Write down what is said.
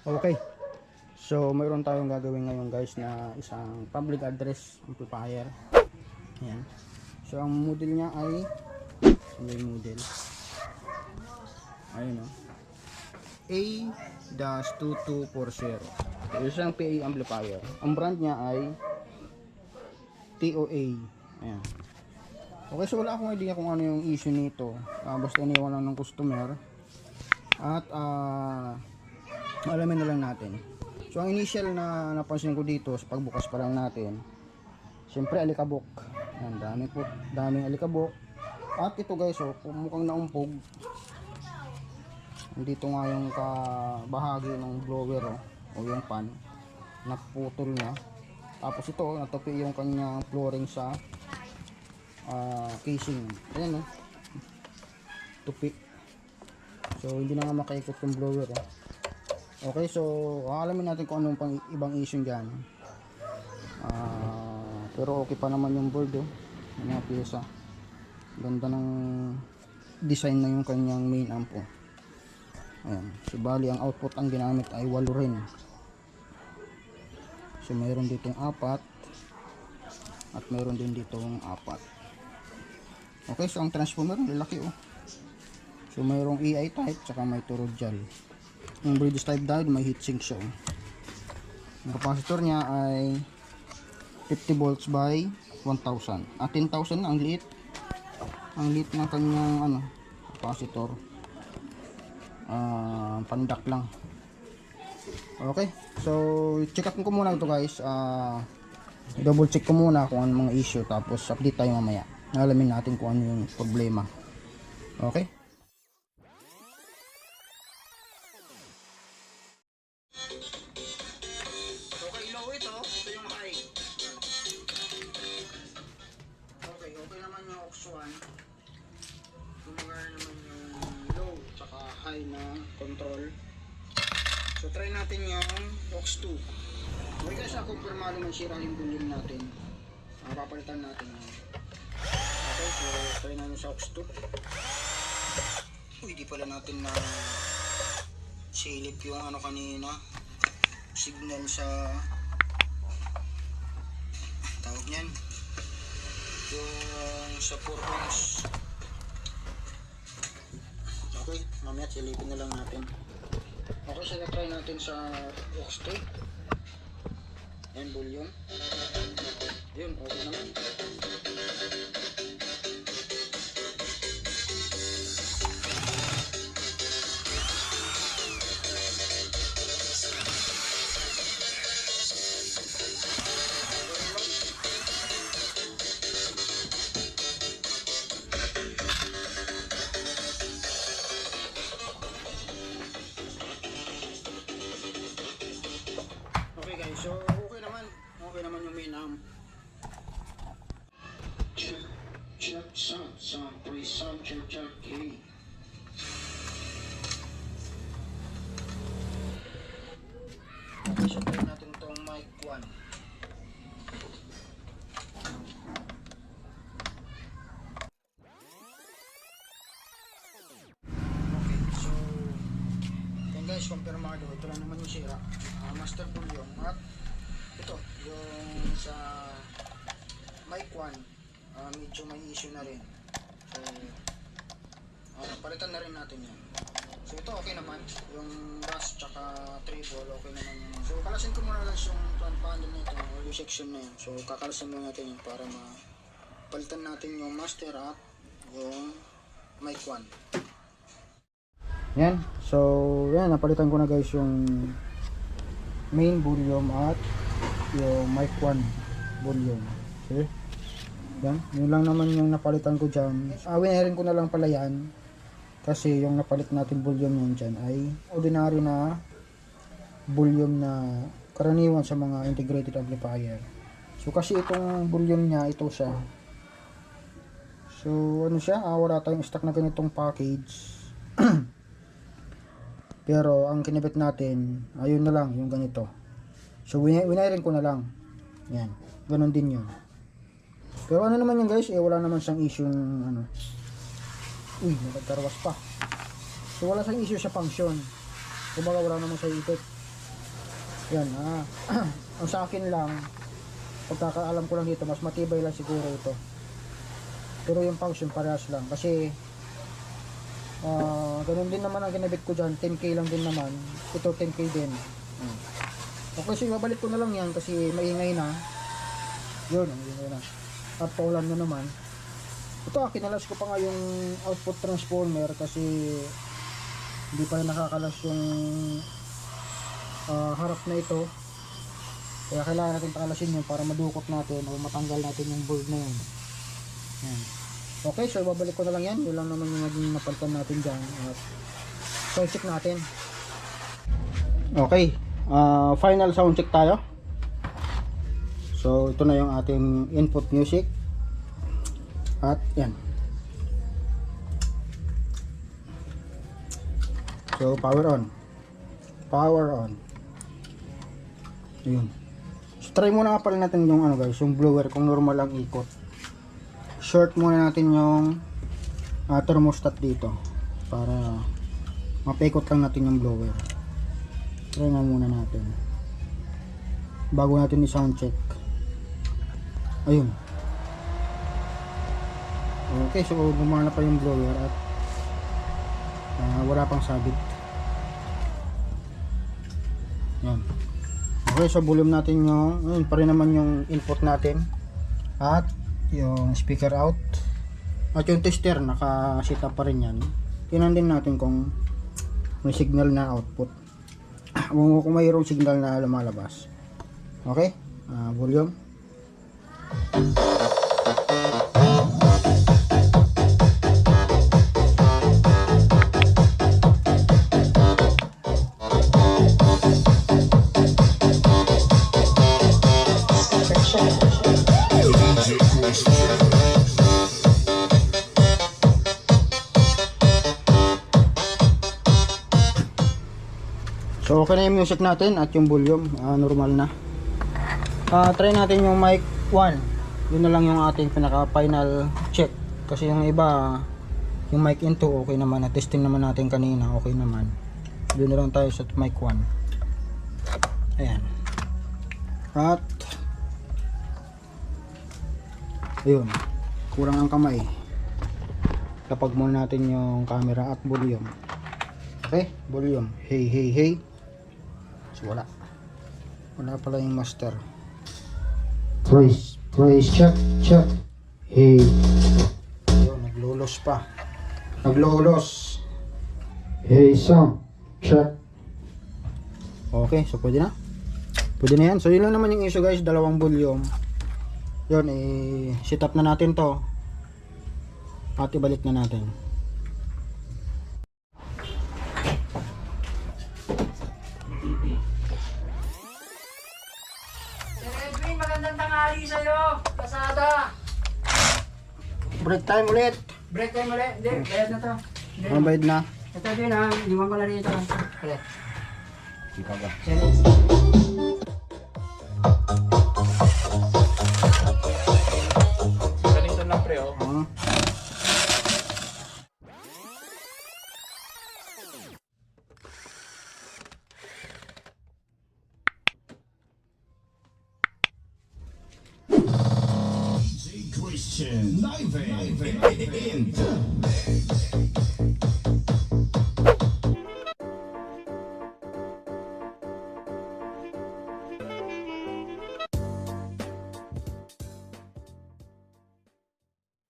Okay. So, mayroon tayong gagawin ngayon guys na isang public address amplifier. Ayan. So, ang model niya ay yung model. Ayun o. A-2240. So, isang PA amplifier. Ang brand niya ay TOA. Ayan. Okay, so wala akong idea kung ano yung issue nito. Basta iniwan lang ng customer. At alamin na lang natin. So ang initial na napansin ko dito sa pagbukas pa lang natin, siyempre alikabok. Ayan, daming alikabok. At ito guys, oh, mukhang naumpog. Dito nga yung kabahagi ng blower, oh, o yung pan, naputol na. Tapos ito, natupi yung kanyang flooring sa casing. Ayan, oh, tupi. So hindi na nga makaikot yung blower, oh. Okay, so alamin natin kung anong pang ibang issue dyan. Pero okay pa naman yung board, oh. Yung mga pyesa. Ganda ng design na yung kanyang main amp, oh. Ayan. So bali ang output ang ginamit ay 8 rin. So mayroon ditong 4 at mayroon din ditong 4. Okay, so ang transformer lalaki, oh. So mayroong EI type tsaka may toroidal. Yung bridge type diode may heatsink siya, oh. Ang capacitor niya ay 50 volts by 1000. 10,000 ang liit. Ang liit ng kanyang capacitor. Pandak lang. Okay. So check up ko muna ito guys. Double check ko muna kung ano mga issue, tapos update tayo mamaya. Alamin natin kung ano yung problema. Okay? Okay, low ito. Ito yung high. Okay, okay naman yung aux 1. Gumagana naman yung low tsaka high na control. So try natin yung aux 2. Okay guys, na-confirm naman sira yung volume natin. Papalitan natin yun. Okay, so try natin sa aux 2. Uy, di pala natin na silip yung kanina, signal sa tawag niyan, yung sa 4 ohms. Okay, mamaya silipin na lang natin. Okay, so try natin sa aux 2. Yan, volume. Yun, okay naman. So okay naman yung main amp. Check sound, pre sound, check, okay. Okay, so try natin tong mic 1. Okay, so yan guys, kumpirmado. Ito lang naman yung sira. Master volume at ito yung sa mic 1, medyo may issue na rin. So palitan na rin natin yan. So ito okay naman, yung bass tsaka treble okay naman yun. So kalasin ko muna lang yung front panel nito o yung section na yun. So kakalasin muna natin yun para mapalitan natin yung master at yung mic 1. Yan, so yan, napalitan ko na guys yung main volume at yung mic 1 volume. Okay? Yan, yun lang naman yung napalitan ko dyan. Winirin ko na lang pala yan kasi yung napalit natin volume yun dyan ay ordinary na volume na karaniwan sa mga integrated amplifier. So kasi itong volume niya, ito siya. So ano siya, wala tayong stock na ganitong package. Pero ang kinabit natin, ayun na lang, yung ganito. So winirin ko na lang. Yan, ganun din yun. Pero ano naman yun guys, wala naman siyang issue Uy, nagtarwas pa. So wala siyang issue sa function. Kumbaga wala naman sa effect. Yan, ang sa akin lang, pagkakaalam ko lang dito, mas matibay lang siguro ito. Pero yung function parehas lang. Kasi, ganun din naman ang ginabit ko dyan. 10K lang din naman. Ito 10K din. Okay, so ibabalik ko na lang yan kasi maingay na. Yun, maingay na. At paulan na naman. Ito, kinalas ko pa nga yung output transformer kasi hindi pa nakakalas yung harap na ito. Kaya kailangan natin pakalasin yun para madukot natin o matanggal natin yung board na yun. Yan. Okay, so babalik ko na lang yan. Yun lang naman yung naging napalitan natin dyan. At sound check natin. Okay, final sound check tayo. So ito na yung ating input music. At yan. So power on. Power on. Ayun. So try muna nga pala natin yung guys, yung blower kung normal ang ikot. Short muna natin yung thermostat dito para mapaikot lang natin yung blower. Try nga muna natin bago natin i-sound check. Ayun. Okay, so gumana pa yung blower at wala pang sabit. Yan. Okay, so volume natin yung ayun pa rin naman yung input natin at yung speaker out at yung tester naka-set up pa rin yan. Tingnan din natin kung may signal na output kung mayroong signal na lumalabas. Okay, volume. So okay na yung music natin at yung volume normal na. Try natin yung mic 1. Yun na lang yung ating pinaka final check. Kasi yung iba, yung mic in 2 okay naman. Na-testing naman natin kanina, okay naman. Doon na lang tayo sa mic 1. Ayan. At ayun, kurang ang kamay. Tapag muna natin yung camera at volume. Okay, volume. Hey, hey, hey. So wala pala yung master. Praise check. Hey. Ayun, naglolos pa. Naglolos. Hey, sound check. Okay, so pwede na. Pwede na yan. So yun lang naman yung issue guys, dalawang volume. Yun, set up na natin to. At ibalik na natin. Magandang tanghali sa'yo, Pasada. Break time ulit. Break time ulit. Hindi, bayad na to. Mabayad na. Ito din ha, iwan ko na rito. Ulit. Ikaw ba? Ganito lang pre oh. Christian live in